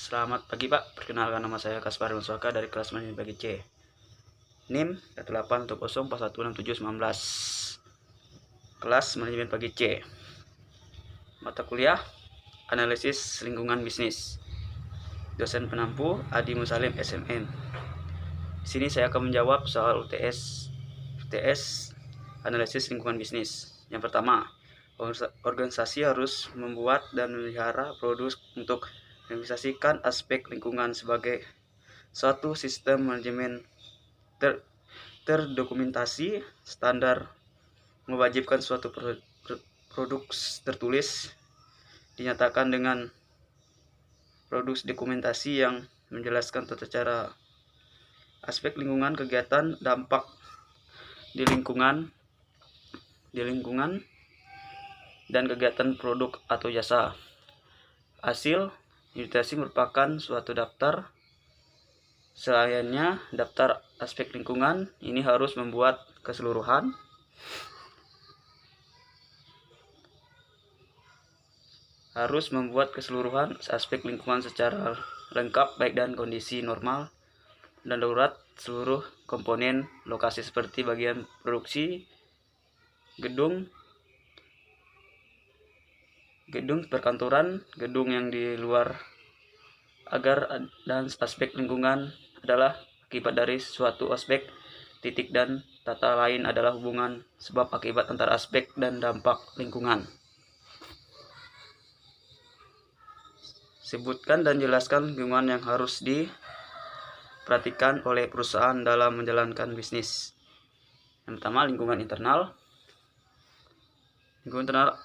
Selamat pagi Pak, perkenalkan nama saya Kaspar Manswaka dari kelas manajemen pagi C. NIM 180416719. Kelas manajemen pagi C. Mata kuliah Analisis Lingkungan Bisnis. Dosen penampu Adi Musalim SMM. Di sini saya akan menjawab soal UTS Analisis Lingkungan Bisnis. Yang pertama, organisasi harus membuat dan memelihara produk untuk menginvestasikan aspek lingkungan sebagai suatu sistem manajemen terdokumentasi standar, mewajibkan suatu produk tertulis dinyatakan dengan produk dokumentasi yang menjelaskan tata cara aspek lingkungan, kegiatan, dampak di lingkungan dan kegiatan produk atau jasa. Hasil investasi merupakan suatu daftar. Selainnya, daftar aspek lingkungan ini harus membuat keseluruhan aspek lingkungan secara lengkap, baik dan kondisi normal dan darurat seluruh komponen lokasi seperti bagian produksi, gedung perkantoran, gedung yang di luar, dan aspek lingkungan adalah akibat dari suatu aspek, titik dan tata lain adalah hubungan sebab akibat antara aspek dan dampak lingkungan. Sebutkan dan jelaskan lingkungan yang harus diperhatikan oleh perusahaan dalam menjalankan bisnis. Yang pertama, lingkungan internal. Lingkungan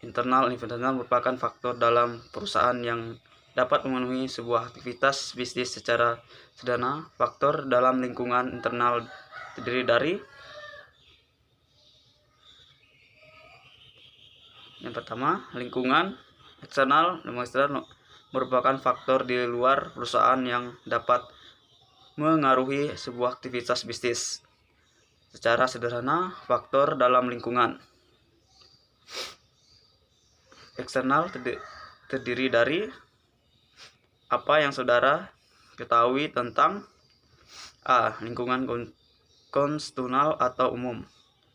internal merupakan faktor dalam perusahaan yang dapat memenuhi sebuah aktivitas bisnis secara sederhana. Faktor dalam lingkungan internal terdiri dari: yang pertama, lingkungan eksternal. Merupakan faktor di luar perusahaan yang dapat mengaruhi sebuah aktivitas bisnis. Secara sederhana, faktor dalam lingkungan eksternal terdiri dari apa yang saudara ketahui tentang A. Lingkungan konstitusional atau umum.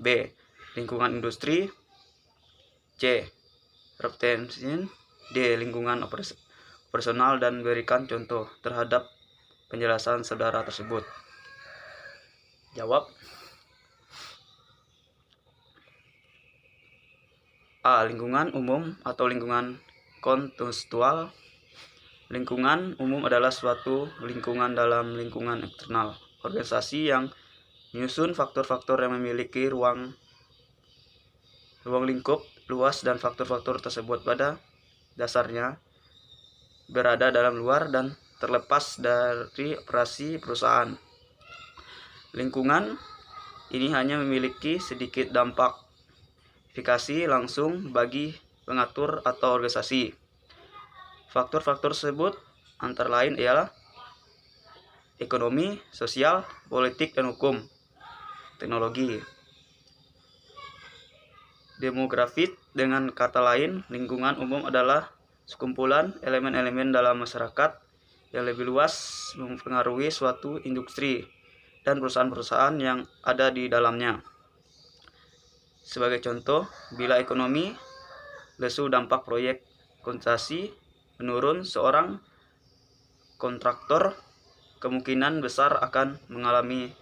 B. Lingkungan industri. C. Representasi. D. Lingkungan operasional, dan berikan contoh terhadap penjelasan saudara tersebut. Jawab. A. Lingkungan umum atau lingkungan kontekstual. Lingkungan umum adalah suatu lingkungan dalam lingkungan eksternal, organisasi yang menyusun faktor-faktor yang memiliki ruang lingkup luas, dan faktor-faktor tersebut pada dasarnya berada dalam luar dan terlepas dari operasi perusahaan. Lingkungan ini hanya memiliki sedikit dampak efikasi langsung bagi pengatur atau organisasi. Faktor-faktor tersebut antara lain ialah ekonomi, sosial, politik, dan hukum, teknologi, demografis. Dengan kata lain, lingkungan umum adalah sekumpulan elemen-elemen dalam masyarakat yang lebih luas mempengaruhi suatu industri dan perusahaan-perusahaan yang ada di dalamnya. Sebagai contoh, bila ekonomi lesu, dampak proyek konstruksi menurun, seorang kontraktor kemungkinan besar akan mengalami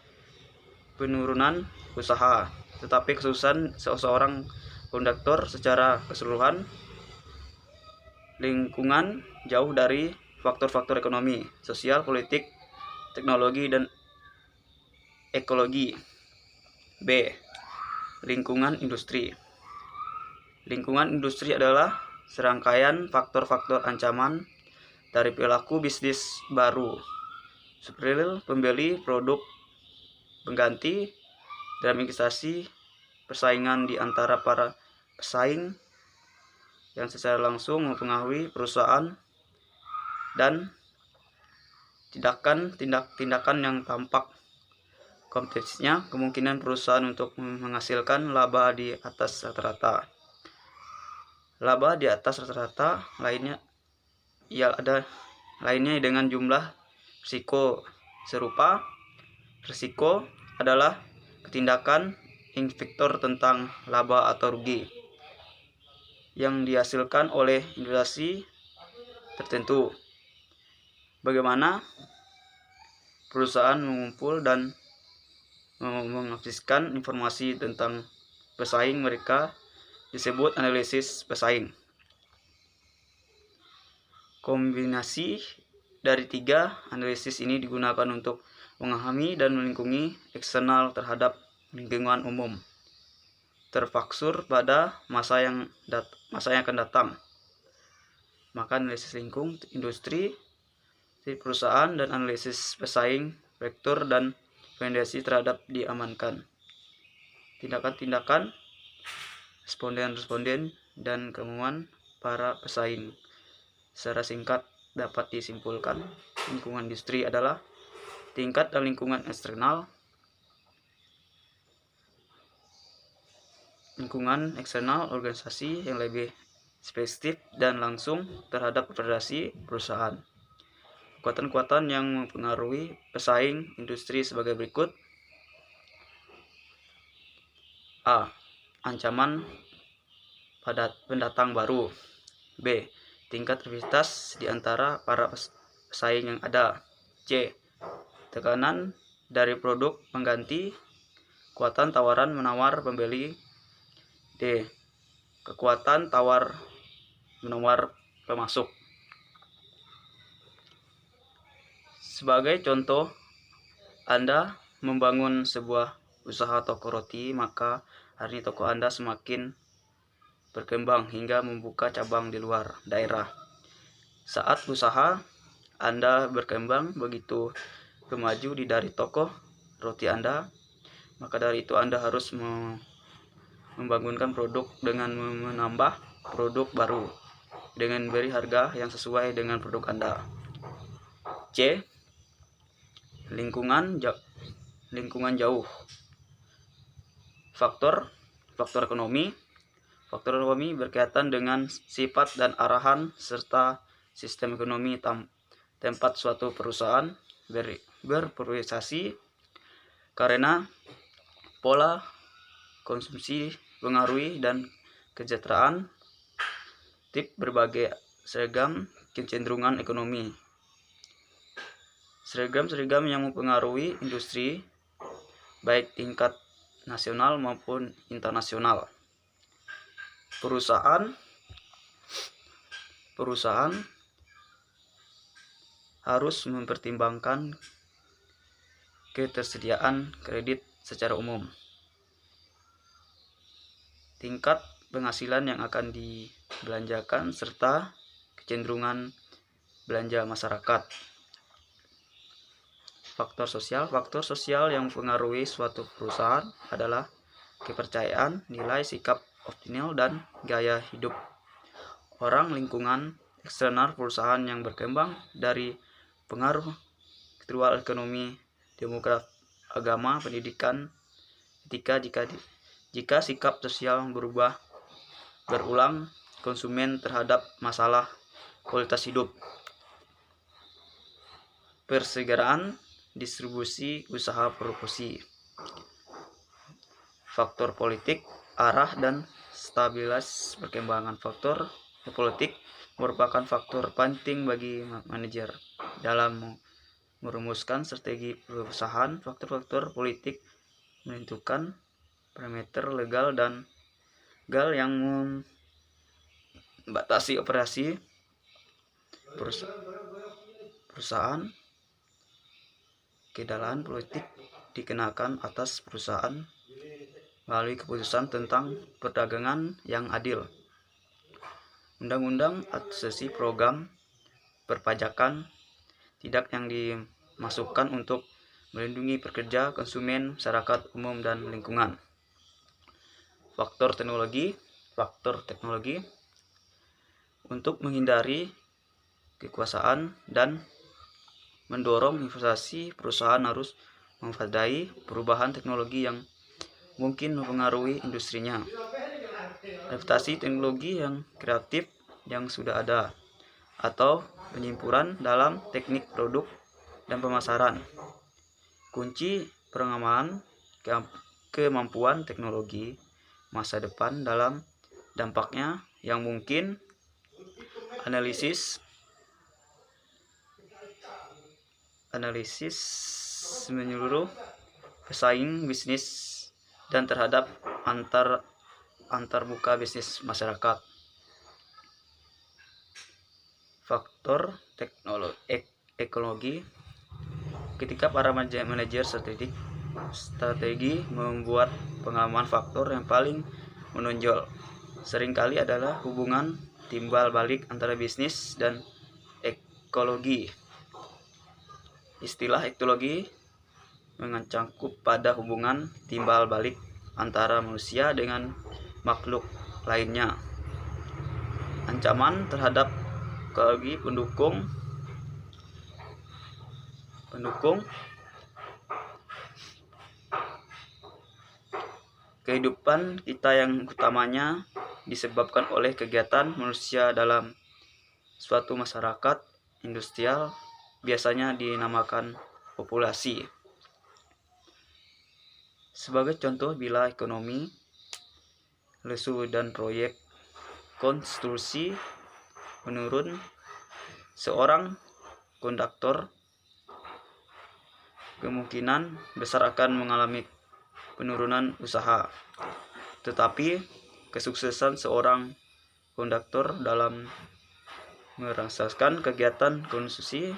penurunan usaha. Tetapi kesuksesan seorang kontraktor secara keseluruhan lingkungan jauh dari faktor-faktor ekonomi, sosial, politik, teknologi, dan ekologi. B. Lingkungan industri. Lingkungan industri adalah serangkaian faktor-faktor ancaman dari perilaku bisnis baru, seperti pembeli produk pengganti, dalam investasi, persaingan di antara para pesaing yang secara langsung mempengaruhi perusahaan, dan tindakan yang tampak kompleksnya kemungkinan perusahaan untuk menghasilkan laba di atas rata-rata. Laba di atas rata-rata lainnya ia ada lainnya dengan jumlah risiko serupa. Risiko adalah ketindakan indikator tentang laba atau rugi yang dihasilkan oleh investasi tertentu. Bagaimana perusahaan mengumpul dan mengakses informasi tentang pesaing mereka disebut analisis pesaing. Kombinasi dari 3 analisis ini digunakan untuk memahami dan melingkungi eksternal terhadap lingkungan umum terfaktur pada masa yang akan datang. Maka analisis lingkung industri, perusahaan, dan analisis pesaing, vektor, dan rekomendasi terhadap diamankan. Tindakan-tindakan responden dan kemauan para pesaing. Secara singkat dapat disimpulkan, lingkungan industri adalah tingkat dan lingkungan eksternal. Lingkungan eksternal organisasi yang lebih spesifik dan langsung terhadap operasi perusahaan. Kekuatan-kekuatan yang mempengaruhi pesaing industri sebagai berikut. A. Ancaman pada pendatang baru. B. Tingkat rivalitas di antara para pesaing yang ada. C. Tekanan dari produk pengganti. Kekuatan tawaran menawar pembeli. D. Kekuatan tawar menawar pemasok. Sebagai contoh, Anda membangun sebuah usaha toko roti, maka hari ini toko Anda semakin berkembang hingga membuka cabang di luar daerah. Saat usaha Anda berkembang begitu kemaju dari toko roti Anda, maka dari itu Anda harus membangunkan produk dengan menambah produk baru dengan beri harga yang sesuai dengan produk Anda. C. Lingkungan jauh. Faktor ekonomi. Faktor ekonomi berkaitan dengan sifat dan arahan serta sistem ekonomi tempat suatu perusahaan berproses karena pola konsumsi pengaruhi dan kesejahteraan tip berbagai seragam kecenderungan ekonomi. Seragam yang mempengaruhi industri baik tingkat nasional maupun internasional. Perusahaan harus mempertimbangkan ketersediaan kredit secara umum, tingkat penghasilan yang akan dibelanjakan, serta kecenderungan belanja masyarakat. Faktor sosial yang mempengaruhi suatu perusahaan adalah kepercayaan, nilai, sikap optimal, dan gaya hidup orang. Lingkungan eksternal perusahaan yang berkembang dari pengaruh struktural ekonomi, demografi, agama, pendidikan, etika. Jika sikap sosial berulang konsumen terhadap masalah kualitas hidup. Persegeraan distribusi usaha produksi. Faktor politik, arah dan stabilitas perkembangan. Faktor politik merupakan faktor penting bagi manajer dalam merumuskan strategi perusahaan. Faktor politik menentukan parameter legal yang membatasi operasi perusahaan. Kedalaan politik dikenakan atas perusahaan melalui keputusan tentang perdagangan yang adil, undang-undang, asosiasi, program perpajakan, tidak yang dimasukkan untuk melindungi pekerja, konsumen, masyarakat umum, dan lingkungan. Faktor teknologi untuk menghindari kekuasaan dan mendorong investasi, perusahaan harus mewaspadai perubahan teknologi yang mungkin mempengaruhi industrinya. Adaptasi teknologi yang kreatif yang sudah ada atau penyimpuran dalam teknik produk dan pemasaran. Kunci pengembangan kemampuan teknologi masa depan dalam dampaknya yang mungkin, analisis menyeluruh pesaing bisnis dan terhadap antarmuka bisnis masyarakat. Faktor ekologi. Ketika para manajer strategi membuat pengalaman, faktor yang paling menonjol seringkali adalah hubungan timbal balik antara bisnis dan ekologi. Istilah ekologi mencakup pada hubungan timbal balik antara manusia dengan makhluk lainnya. Ancaman terhadap ekologi pendukung kehidupan kita yang utamanya disebabkan oleh kegiatan manusia dalam suatu masyarakat industrial, biasanya dinamakan populasi. Sebagai contoh, bila ekonomi lesu dan proyek konstruksi menurun, seorang konduktor kemungkinan besar akan mengalami penurunan usaha. Tetapi kesuksesan seorang konduktor dalam merangsangkan kegiatan konsumsi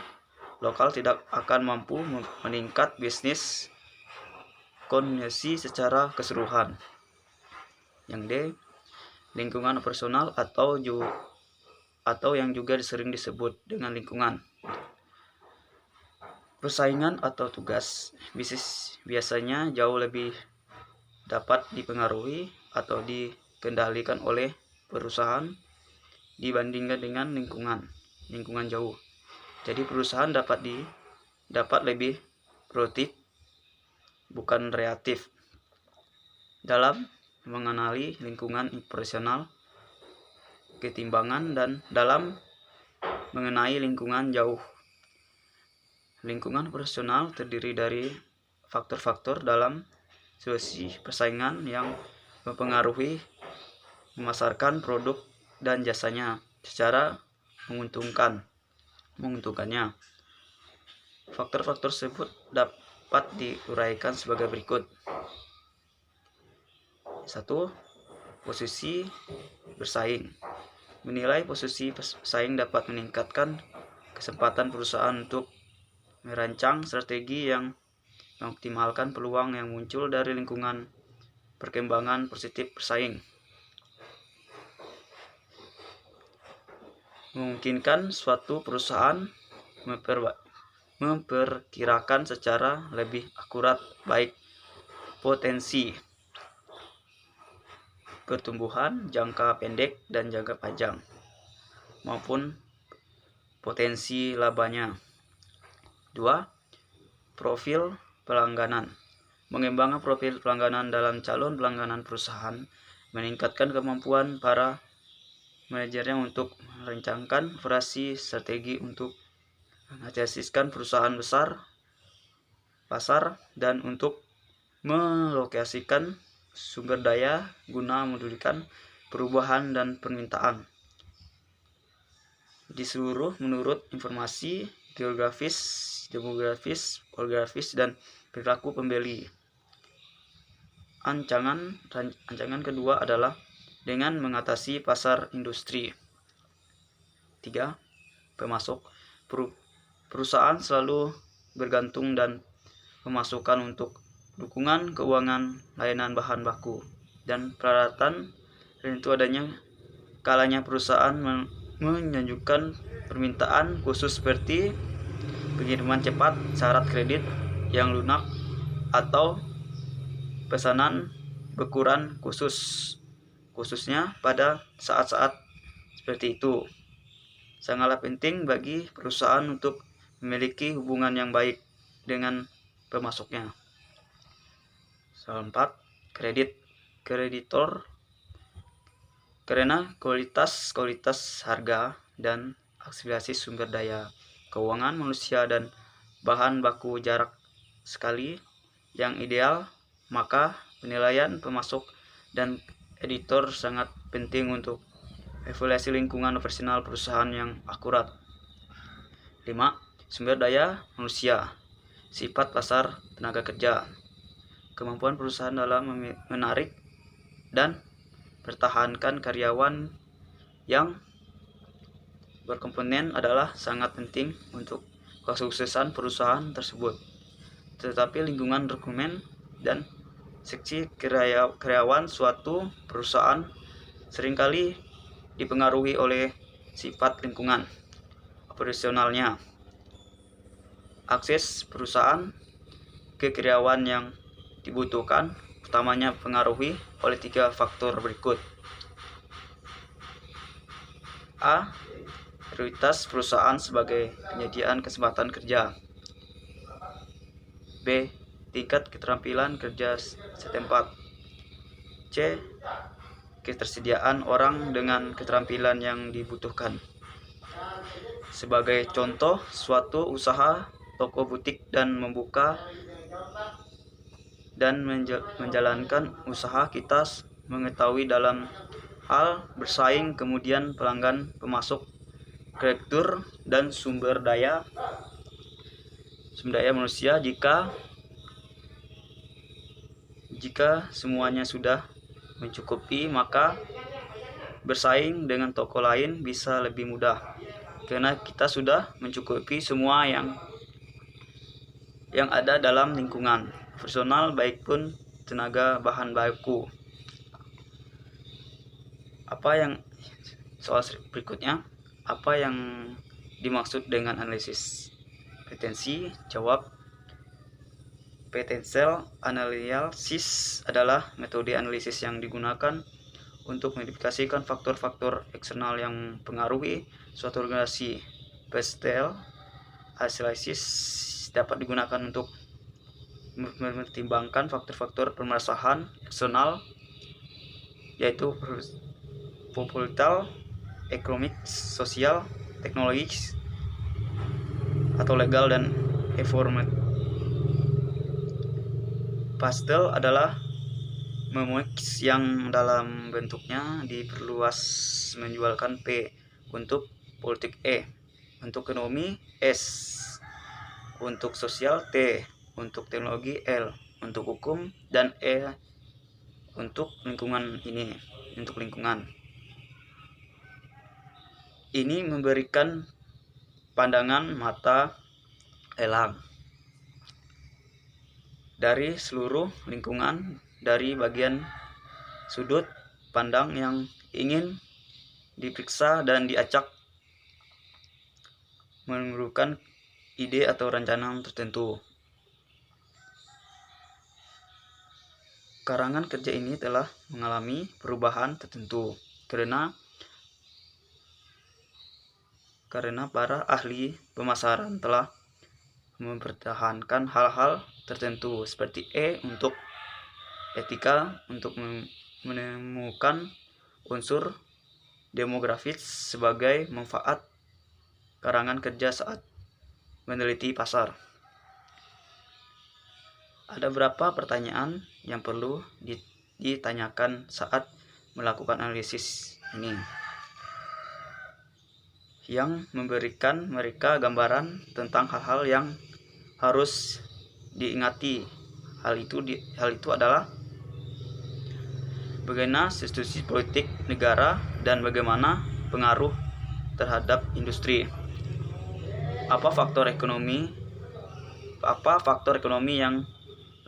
lokal tidak akan mampu meningkat bisnis konsumsi secara keseluruhan. Yang D, lingkungan operasional atau yang juga sering disebut dengan lingkungan. Persaingan atau tugas bisnis biasanya jauh lebih dapat dipengaruhi atau dikendalikan oleh perusahaan dibandingkan dengan lingkungan jauh. Jadi perusahaan dapat lebih produktif, bukan reaktif, dalam mengenali lingkungan operasional ketimbangan dan dalam mengenai lingkungan jauh. Lingkungan operasional terdiri dari faktor-faktor dalam situasi persaingan yang mempengaruhi memasarkan produk dan jasanya secara menguntungkannya. Faktor-faktor tersebut dapat diuraikan sebagai berikut. 1. Posisi bersaing. Menilai posisi pesaing dapat meningkatkan kesempatan perusahaan untuk merancang strategi yang mengoptimalkan peluang yang muncul dari lingkungan perkembangan positif bersaing. Memungkinkan suatu perusahaan memperkirakan secara lebih akurat baik potensi pertumbuhan jangka pendek dan jangka panjang maupun potensi labanya. 2. Profil pelangganan. Mengembangkan profil pelangganan dalam calon pelangganan perusahaan meningkatkan kemampuan para manajernya untuk merancangkan operasi strategi untuk mengakseskan perusahaan besar pasar dan untuk melokasikan sumber daya guna memodulikan perubahan dan permintaan di seluruh menurut informasi geografis, demografis, orografis, dan perilaku pembeli. Ancaman kedua adalah dengan mengatasi pasar industri. 3. Pemasok. Perusahaan selalu bergantung dan pemasukan untuk dukungan keuangan, layanan bahan baku, dan peralatan, dan itu adanya kalanya perusahaan menunjukkan permintaan khusus seperti pengiriman cepat, syarat kredit yang lunak, atau pesanan bekuran khususnya pada saat-saat seperti itu. Sangatlah penting bagi perusahaan untuk memiliki hubungan yang baik dengan pemasoknya. 4. Kreditor. Karena kualitas harga dan akselerasi sumber daya, keuangan manusia, dan bahan baku jarak sekali yang ideal, maka penilaian pemasok dan editor sangat penting untuk evaluasi lingkungan operasional perusahaan yang akurat. 5. Sumber daya manusia, sifat pasar tenaga kerja, kemampuan perusahaan dalam menarik dan pertahankan karyawan yang berkomponen adalah sangat penting untuk kesuksesan perusahaan tersebut. Tetapi lingkungan dokumen dan seksi karyawan suatu perusahaan seringkali dipengaruhi oleh sifat lingkungan operasionalnya. Akses perusahaan ke karyawan yang dibutuhkan utamanya dipengaruhi oleh 3 faktor berikut. A. Prioritas perusahaan sebagai penyediaan kesempatan kerja. B. Tingkat keterampilan kerja setempat. C. Ketersediaan orang dengan keterampilan yang dibutuhkan. Sebagai contoh, suatu usaha toko butik dan membuka dan menjalankan usaha, kita mengetahui dalam hal bersaing, kemudian pelanggan, pemasok, direktur, dan sumber daya manusia. Jika semuanya sudah mencukupi, maka bersaing dengan toko lain bisa lebih mudah karena kita sudah mencukupi semua yang ada dalam lingkungan personal baik pun tenaga bahan baku. Soal berikutnya, apa yang dimaksud dengan analisis potensi? Jawab: potential analysis adalah metode analisis yang digunakan untuk mengidentifikasikan faktor-faktor eksternal yang mempengaruhi suatu organisasi. Potential analysis dapat digunakan untuk mempertimbangkan faktor-faktor permasalahan eksternal, yaitu political, ekonomi, sosial, teknologis, atau legal, dan environment. Pastel adalah memoix yang dalam bentuknya diperluas menjualkan P, untuk politik E, untuk ekonomi S, untuk sosial T, untuk teknologi L, untuk hukum, dan E untuk lingkungan. Ini memberikan pandangan mata elang dari seluruh lingkungan dari bagian sudut pandang yang ingin diperiksa dan diacak, memerlukan ide atau rencana tertentu. Karangan kerja ini telah mengalami perubahan tertentu karena para ahli pemasaran telah mempertahankan hal-hal tertentu seperti E untuk etika, untuk menemukan unsur demografis sebagai manfaat karangan kerja saat meneliti pasar. Ada beberapa pertanyaan yang perlu ditanyakan saat melakukan analisis ini, yang memberikan mereka gambaran tentang hal-hal yang harus diingati. Hal itu adalah bagaimana institusi politik negara dan bagaimana pengaruh terhadap industri. Apa faktor ekonomi yang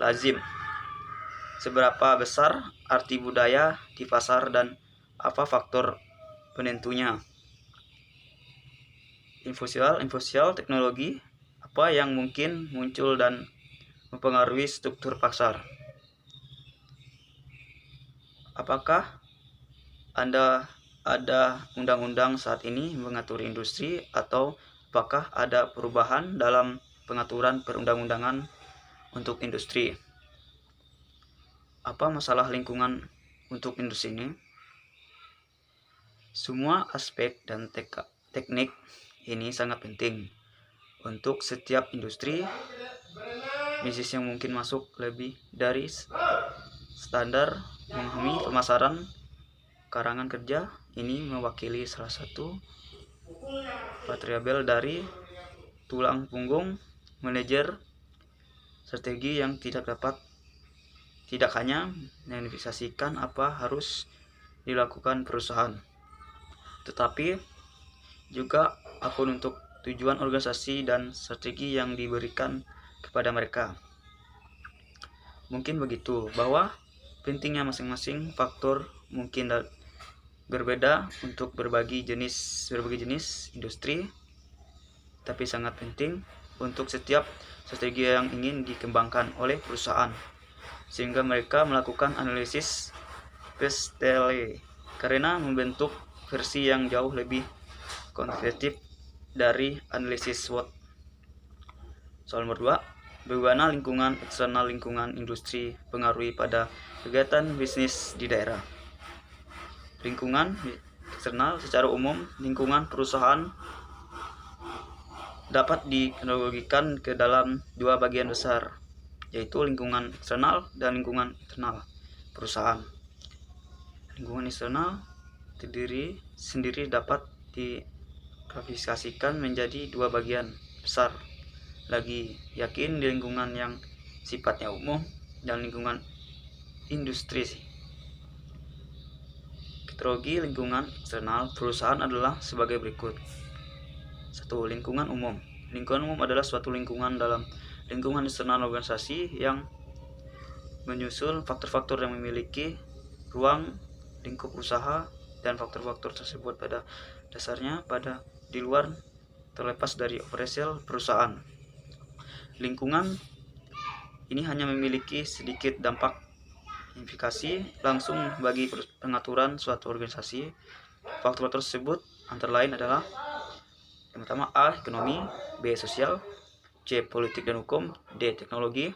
lazim? Seberapa besar arti budaya di pasar dan apa faktor penentunya? Infosial teknologi, apa yang mungkin muncul dan mempengaruhi struktur pasar? Apakah ada undang-undang saat ini mengatur industri, atau apakah ada perubahan dalam pengaturan perundang-undangan untuk industri? Apa masalah lingkungan untuk industri ini? Semua aspek dan teknik ini sangat penting untuk setiap industri bisnis yang mungkin masuk lebih dari standar memahami pemasaran karangan kerja. Ini mewakili salah satu variabel dari tulang punggung manajer strategi yang tidak hanya mendefinisikan apa harus dilakukan perusahaan, tetapi juga akun untuk tujuan organisasi dan strategi yang diberikan kepada mereka. Mungkin begitu, bahwa pentingnya masing-masing faktor mungkin berbeda untuk berbagai jenis industri, tapi sangat penting untuk setiap strategi yang ingin dikembangkan oleh perusahaan, sehingga mereka melakukan analisis PSTL karena membentuk versi yang jauh lebih komprehensif dari analisis SWOT. Soal nomor 2, bagaimana lingkungan eksternal lingkungan industri pengaruhi pada kegiatan bisnis di daerah. Lingkungan eksternal secara umum, lingkungan perusahaan dapat dikatalogikan ke dalam dua bagian besar, yaitu lingkungan eksternal dan lingkungan internal perusahaan. Lingkungan eksternal sendiri dapat diklasifikasikan menjadi dua bagian besar lagi, yakin di lingkungan yang sifatnya umum dan lingkungan industri. Kategori lingkungan eksternal perusahaan adalah sebagai berikut. 1. Lingkungan umum. Lingkungan umum adalah suatu lingkungan dalam lingkungan eksternal organisasi yang menyusul faktor-faktor yang memiliki ruang lingkup usaha, dan faktor-faktor tersebut pada dasarnya di luar terlepas dari operasional perusahaan. Lingkungan ini hanya memiliki sedikit dampak implikasi langsung bagi pengaturan suatu organisasi. Faktor tersebut antara lain adalah yang pertama A. Ekonomi, B. Sosial, C. Politik dan hukum, D. Teknologi,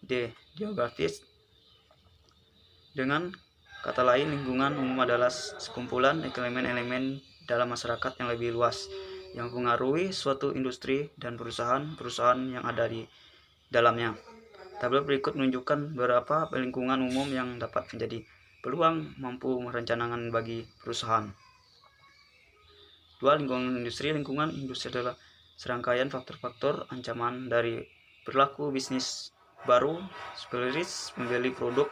D. Geografis. Dengan kata lain, lingkungan umum adalah sekumpulan elemen-elemen dalam masyarakat yang lebih luas yang mempengaruhi suatu industri dan perusahaan yang ada di dalamnya. Tabel berikut menunjukkan beberapa lingkungan umum yang dapat menjadi peluang mampu merencanakan bagi perusahaan. 2. Lingkungan industri. Lingkungan industri adalah serangkaian faktor-faktor ancaman dari perilaku bisnis baru, seperti membeli produk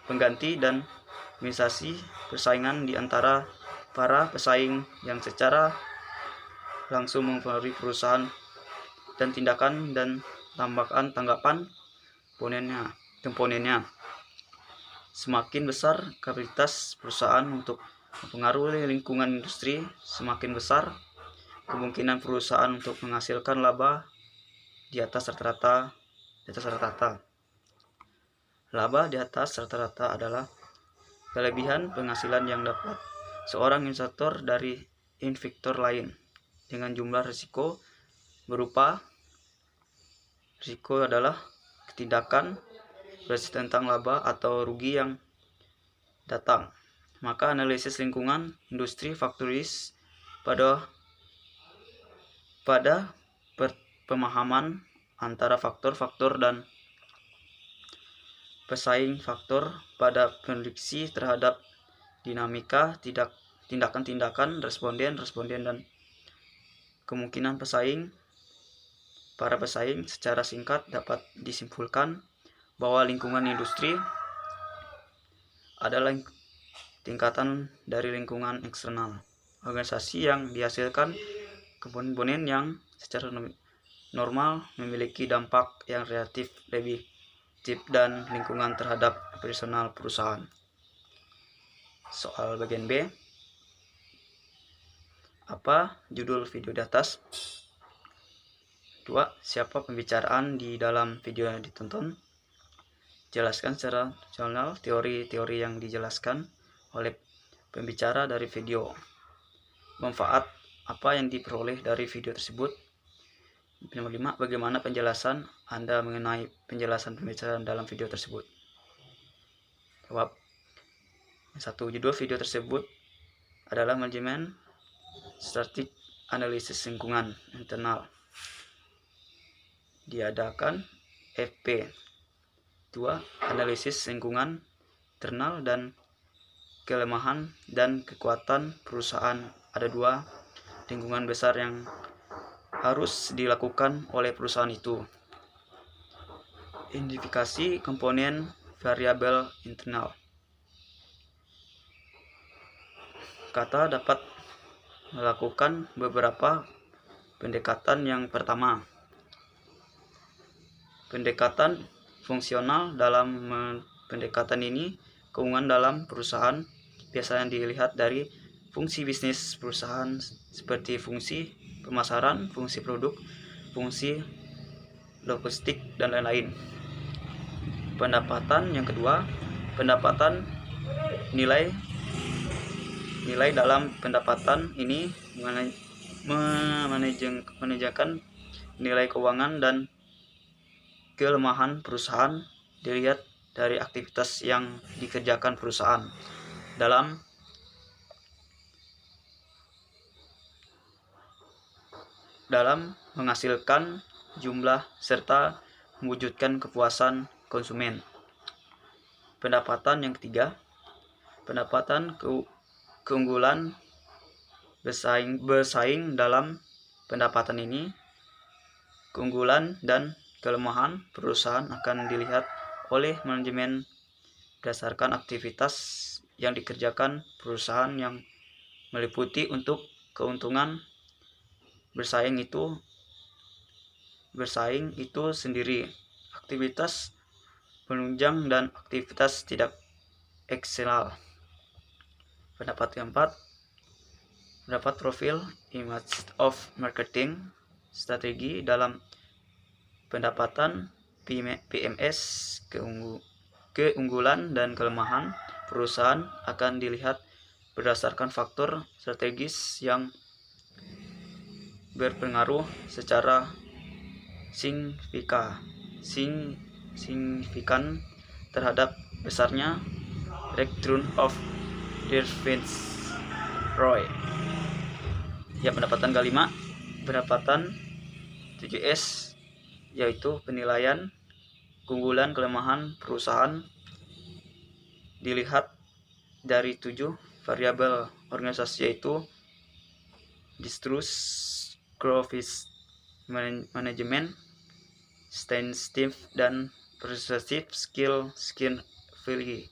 pengganti dan minimalisasi persaingan di antara para pesaing yang secara langsung mempengaruhi perusahaan, dan tindakan dan tanggapan komponennya. Semakin besar kapasitas perusahaan untuk mempengaruhi lingkungan industri, semakin besar kemungkinan perusahaan untuk menghasilkan laba di atas rata-rata. Laba di atas rata-rata adalah kelebihan penghasilan yang dapat seorang investor dari investor lain dengan jumlah risiko berupa risiko adalah tindakan berarti tentang laba atau rugi yang datang. Maka analisis lingkungan industri faktoris pada pemahaman antara faktor-faktor dan pesaing, faktor pada prediksi terhadap dinamika tindakan-tindakan responden dan kemungkinan para pesaing. Secara singkat dapat disimpulkan bahwa lingkungan industri adalah tingkatan dari lingkungan eksternal organisasi yang dihasilkan komponen yang secara normal memiliki dampak yang relatif lebih positif dan lingkungan terhadap operasional perusahaan. Soal bagian B. Apa judul video di atas? 2. Siapa pembicaraan di dalam video yang ditonton? Jelaskan secara rasional teori-teori yang dijelaskan oleh pembicara dari video. Manfaat apa yang diperoleh dari video tersebut? 5. Bagaimana penjelasan Anda mengenai penjelasan pembicaraan dalam video tersebut? Jawab. 1. Judul video tersebut adalah manajemen static analisis lingkungan internal diadakan. FP 2. Analisis lingkungan internal dan kelemahan dan kekuatan perusahaan. Ada 2 lingkungan besar yang harus dilakukan oleh perusahaan itu. Identifikasi komponen variabel internal. Kata dapat melakukan beberapa pendekatan. Yang pertama, pendekatan fungsional. Dalam pendekatan ini, keunggulan dalam perusahaan biasanya dilihat dari fungsi bisnis perusahaan seperti fungsi pemasaran, fungsi produk, fungsi logistik, dan lain-lain. Pendapatan yang kedua, pendapatan nilai dalam pendapatan ini menanyakan nilai keuangan dan kelemahan perusahaan dilihat dari aktivitas yang dikerjakan perusahaan dalam menghasilkan jumlah serta mewujudkan kepuasan konsumen. Pendapatan yang ketiga, pendapatan keunggulan bersaing. Dalam pendapatan ini, keunggulan dan kelemahan perusahaan akan dilihat oleh manajemen berdasarkan aktivitas yang dikerjakan perusahaan yang meliputi untuk keuntungan bersaing itu sendiri, aktivitas penunjang dan aktivitas tidak eksternal. Pendapat keempat, pendapat profil image of marketing strategi. Dalam pendapatan PMS, keunggulan dan kelemahan perusahaan akan dilihat berdasarkan faktor strategis yang berpengaruh secara signifikan terhadap besarnya return of investment ROI. Ya, pendapatan kelima, pendapatan 7S, yaitu penilaian keunggulan kelemahan perusahaan dilihat dari 7 variabel organisasi, yaitu distrust, growth management, sensitive dan persuasive skill value.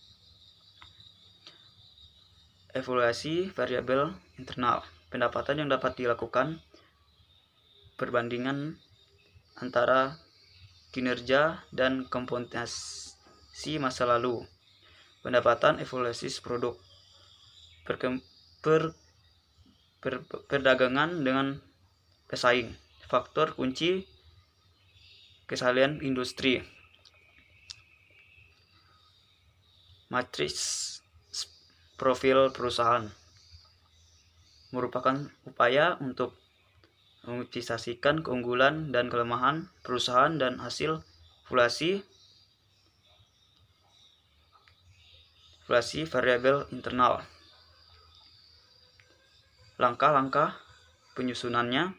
Evaluasi variabel internal. Pendapatan yang dapat dilakukan perbandingan antara kinerja dan kompetensi masa lalu. Pendapatan evaluasi produk. Perdagangan dengan pesaing. Faktor kunci kesalahan industri. Matriks profil perusahaan merupakan upaya untuk mengoptimalisasikan keunggulan dan kelemahan perusahaan dan hasil evaluasi variabel internal. Langkah-langkah penyusunannya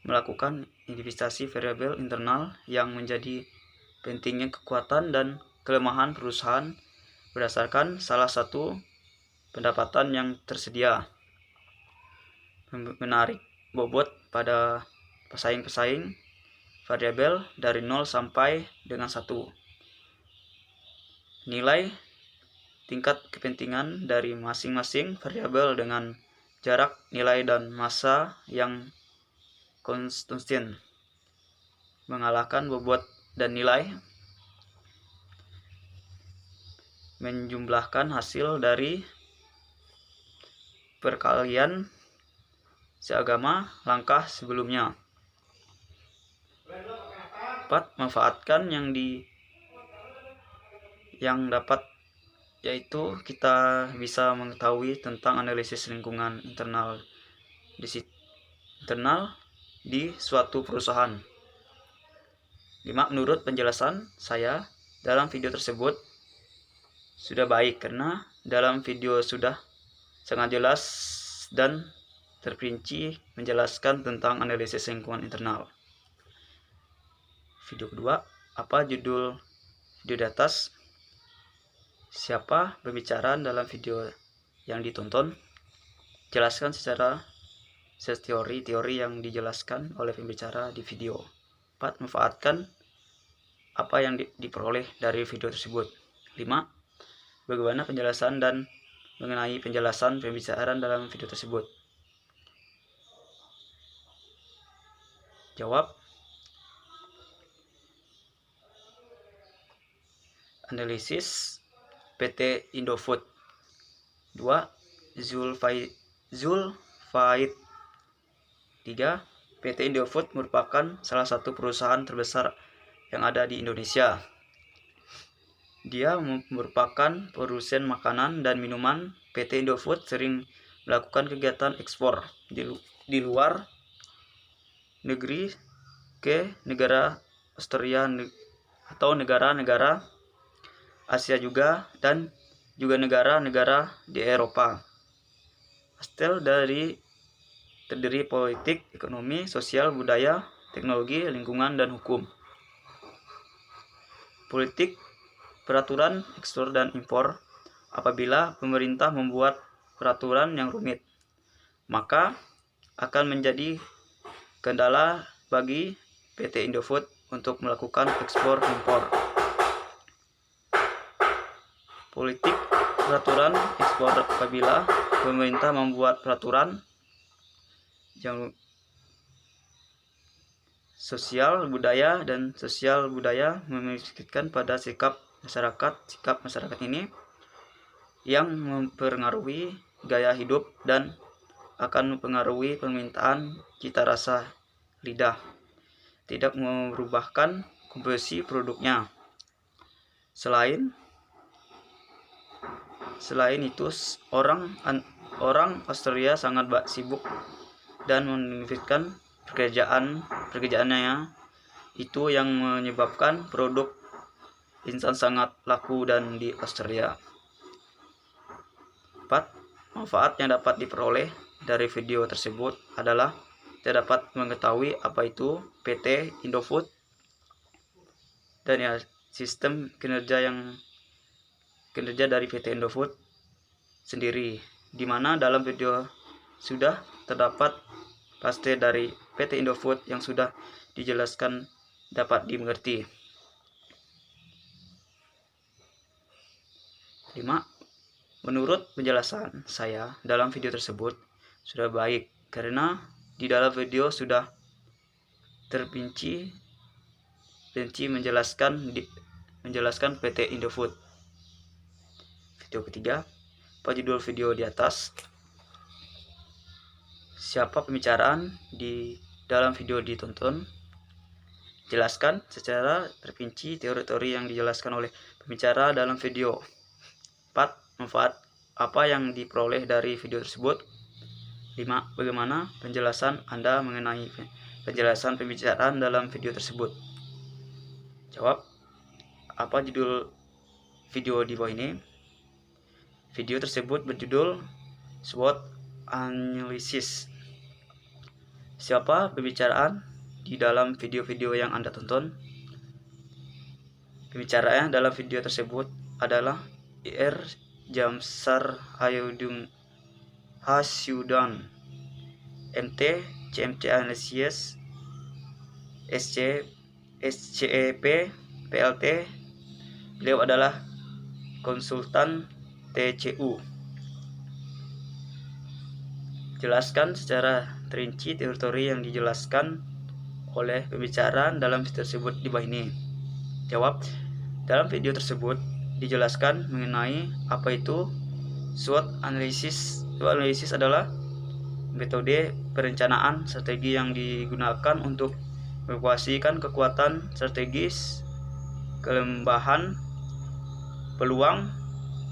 melakukan identifikasi variabel internal yang menjadi pentingnya kekuatan dan kelemahan perusahaan berdasarkan salah satu pendapatan yang tersedia. Menarik bobot pada pesaing-pesaing variabel dari 0 sampai dengan 1. Nilai tingkat kepentingan dari masing-masing variabel dengan jarak nilai dan masa yang konsisten. Mengalahkan bobot dan nilai. Menjumlahkan hasil dari perkalian seagama langkah sebelumnya. 4. Manfaatkan yang dapat, yaitu kita bisa mengetahui tentang analisis lingkungan internal di suatu perusahaan. 5. Menurut penjelasan saya dalam video tersebut sudah baik, karena dalam video sudah sangat jelas dan terperinci menjelaskan tentang analisis lingkungan internal. Video kedua, apa judul video di atas? Siapa pembicara dalam video yang ditonton? Jelaskan secara teori-teori yang dijelaskan oleh pembicara di video. 4. Manfaatkan apa yang diperoleh dari video tersebut. 5. Bagaimana penjelasan dan mengenai penjelasan pembicaraan dalam video tersebut. Jawab. Analisis PT Indofood. 2. Zulfait. 3. PT Indofood merupakan salah satu perusahaan terbesar yang ada di Indonesia. Dia merupakan produsen makanan dan minuman. PT Indofood sering melakukan kegiatan ekspor di luar negeri ke negara Australia atau negara-negara Asia juga, dan juga negara-negara di Eropa. Hasil terdiri politik, ekonomi, sosial, budaya, teknologi, lingkungan, dan hukum. Politik, peraturan ekspor dan impor. Apabila pemerintah membuat peraturan yang rumit, maka akan menjadi kendala bagi PT Indofood untuk melakukan ekspor impor. Politik, peraturan ekspor. Apabila pemerintah membuat peraturan yang sosial budaya memikirkan pada sikap masyarakat ini yang mempengaruhi gaya hidup dan akan mempengaruhi permintaan cita rasa lidah, tidak merubahkan komposisi produknya. Selain itu, orang Australia sangat sibuk dan meningkatkan pekerjaannya, itu yang menyebabkan produk instan sangat laku dan di Australia. 4. Manfaat yang dapat diperoleh dari video tersebut adalah kita dapat mengetahui apa itu PT Indofood dan sistem kinerja dari PT Indofood sendiri, di mana dalam video sudah terdapat pasti dari PT Indofood yang sudah dijelaskan dapat dimengerti. 5. Menurut penjelasan saya dalam video tersebut sudah baik, karena di dalam video sudah terperinci menjelaskan PT Indofood. Video ketiga, apa judul video di atas? Siapa pembicaraan di dalam video ditonton? Jelaskan secara terperinci teori-teori yang dijelaskan oleh pembicara dalam video. 4. Manfaat apa yang diperoleh dari video tersebut. 5. Bagaimana penjelasan Anda mengenai penjelasan pembicaraan dalam video tersebut. Jawab. Apa judul video di bawah ini? Video tersebut berjudul SWOT Analysis. Siapa pembicaraan di dalam video-video yang Anda tonton? Pembicaranya dalam video tersebut adalah Ir Jamsar Hasyudan, MT, CMC Analysis, SCEP, PLT. Beliau adalah konsultan TCU. Jelaskan secara terinci teori yang dijelaskan oleh pembicara dalam video tersebut di bawah ini. Jawab. Dalam video tersebut dijelaskan mengenai apa itu SWOT Analysis. SWOT Analysis adalah metode perencanaan strategi yang digunakan untuk mengevaluasikan kekuatan strategis, kelemahan, peluang,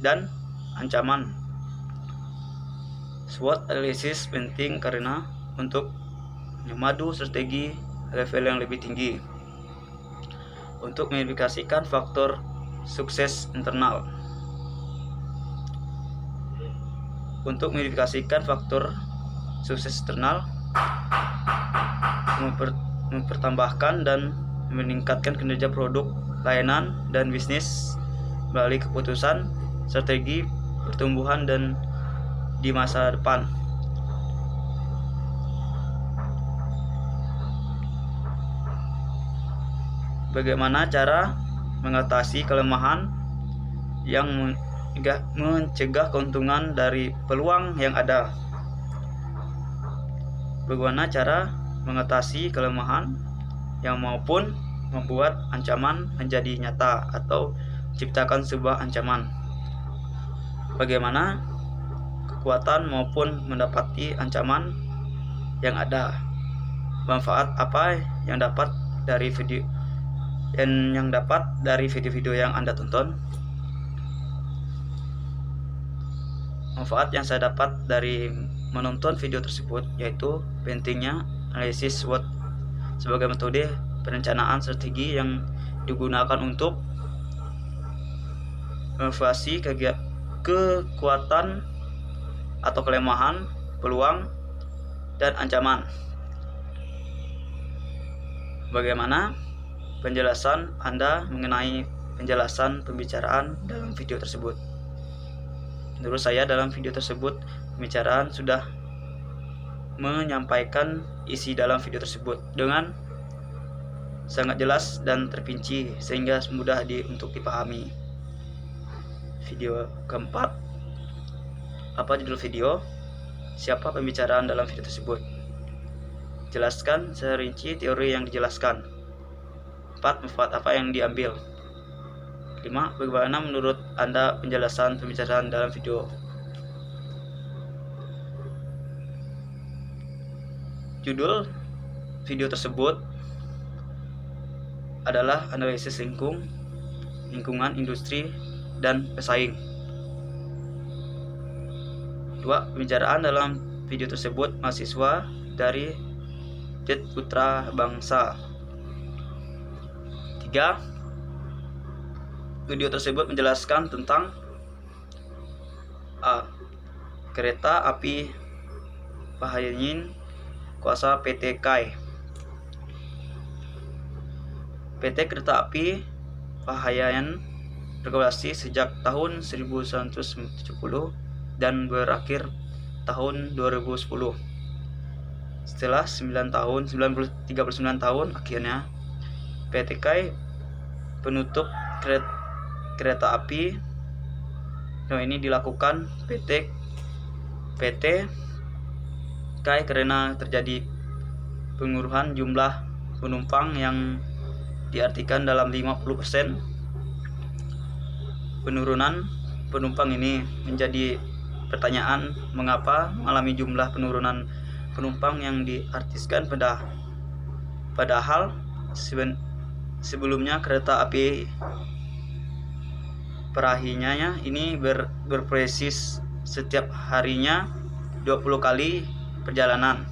dan ancaman. SWOT Analysis penting karena untuk memadu strategi level yang lebih tinggi untuk mengidentifikasikan faktor sukses internal. Untuk mengidentifikasikan faktor sukses eksternal, mempertambahkan dan meningkatkan kinerja produk, layanan, dan bisnis melalui keputusan strategi pertumbuhan dan di masa depan. Bagaimana cara mengatasi kelemahan yang mencegah keuntungan dari peluang yang ada? Bagaimana cara mengatasi kelemahan yang maupun membuat ancaman menjadi nyata atau menciptakan sebuah ancaman? Bagaimana kekuatan maupun mendapati ancaman yang ada? Manfaat apa yang dapat dari video-video yang Anda tonton? Manfaat yang saya dapat dari menonton video tersebut yaitu pentingnya analisis SWOT sebagai metode perencanaan strategi yang digunakan untuk mengevaluasi kekuatan atau kelemahan, peluang, dan ancaman. Bagaimana penjelasan Anda mengenai penjelasan pembicaraan dalam video tersebut? Menurut saya dalam video tersebut pembicaraan sudah menyampaikan isi dalam video tersebut dengan sangat jelas dan terperinci sehingga mudah untuk dipahami. Video keempat, apa judul video? Siapa pembicaraan dalam video tersebut? Jelaskan serinci teori yang dijelaskan. 4. Manfaat apa yang diambil? 5. Bagaimana menurut Anda penjelasan pembicaraan dalam video? Judul video tersebut adalah analisis lingkungan industri dan pesaing. 2. Pembicaraan dalam video tersebut mahasiswa dari TED Putra Bangsa. 3. Video tersebut menjelaskan tentang A. Kereta api Pahayanin kuasa PT KAI. PT Kereta Api Pahayayan beroperasi sejak tahun 1970 dan berakhir tahun 2010. Setelah 39 tahun akhirnya PT KAI penutup kereta api. Ini dilakukan PT KAI karena terjadi pengurangan jumlah penumpang yang diartikan dalam 50%. Penurunan penumpang ini menjadi pertanyaan mengapa mengalami jumlah penurunan penumpang yang diartiskan padahal sebelumnya kereta api Pahayayan ini beroperasi setiap harinya 20 kali perjalanan,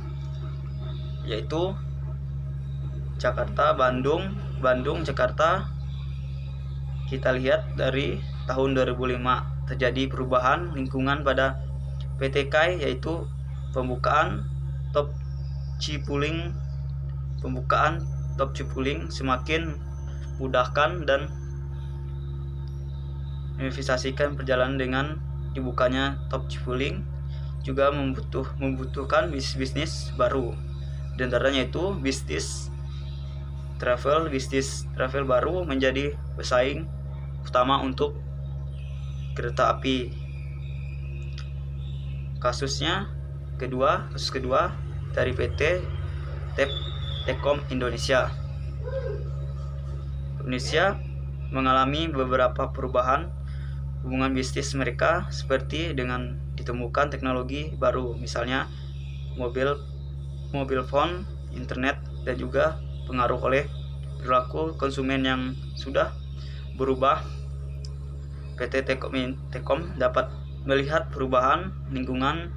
yaitu Jakarta Bandung, Bandung Jakarta. Kita lihat dari tahun 2005 terjadi perubahan lingkungan pada PT KAI, yaitu pembukaan top Cipuling semakin mudahkan dan menginvestasikan perjalanan dengan dibukanya top Cipuling juga membutuhkan bisnis baru. Di antaranya itu bisnis travel baru menjadi pesaing utama untuk kereta api. Kasus kedua dari PT Telkom Indonesia. Indonesia mengalami beberapa perubahan hubungan bisnis mereka seperti dengan ditemukan teknologi baru, misalnya mobil phone, internet, dan juga pengaruh oleh perilaku konsumen yang sudah berubah. PT Telkom dapat melihat perubahan lingkungan,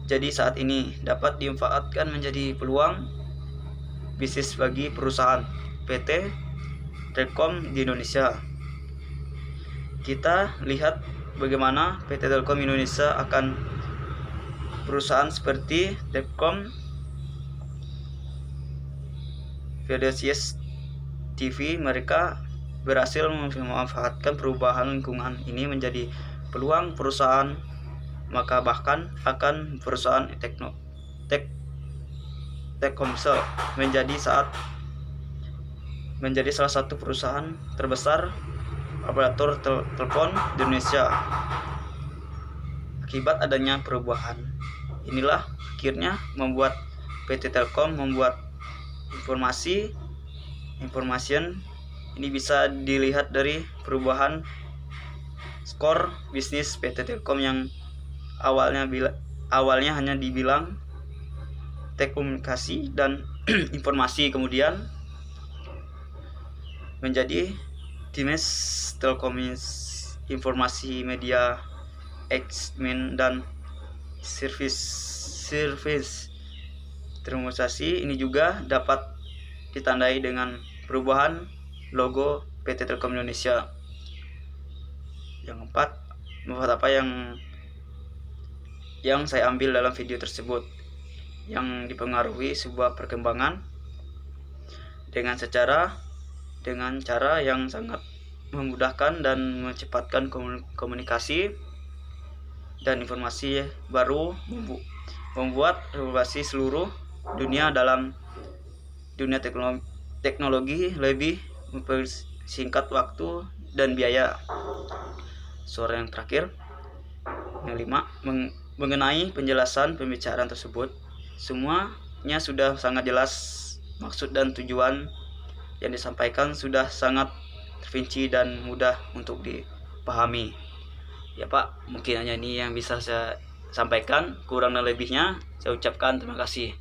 jadi saat ini dapat dimanfaatkan menjadi peluang bisnis bagi perusahaan PT Telkom di Indonesia. Kita lihat bagaimana PT Telkom Indonesia akan perusahaan seperti Telkom, VDCS TV, mereka berhasil memanfaatkan perubahan lingkungan ini menjadi peluang perusahaan, maka bahkan akan perusahaan Telkomsel menjadi salah satu perusahaan terbesar operator telepon di Indonesia. Akibat adanya perubahan inilah akhirnya membuat PT Telkom membuat information ini bisa dilihat dari perubahan skor bisnis PT Telkom yang awalnya hanya dibilang telekomunikasi dan informasi, kemudian menjadi Dinas Informasi Media Admin dan Service Telekomunikasi. Ini juga dapat ditandai dengan perubahan logo PT Telkom Indonesia. Yang keempat, apa yang saya ambil dalam video tersebut yang dipengaruhi sebuah perkembangan dengan cara yang sangat memudahkan dan mencepatkan komunikasi dan informasi baru, membuat revolusi seluruh dunia dalam dunia teknologi lebih mempersingkat waktu dan biaya. Suara yang terakhir, yang 5, mengenai penjelasan pembicaraan tersebut, semuanya sudah sangat jelas, maksud dan tujuan yang disampaikan sudah sangat terperinci dan mudah untuk dipahami. Ya Pak, mungkin hanya ini yang bisa saya sampaikan, kurang dan lebihnya saya ucapkan terima kasih.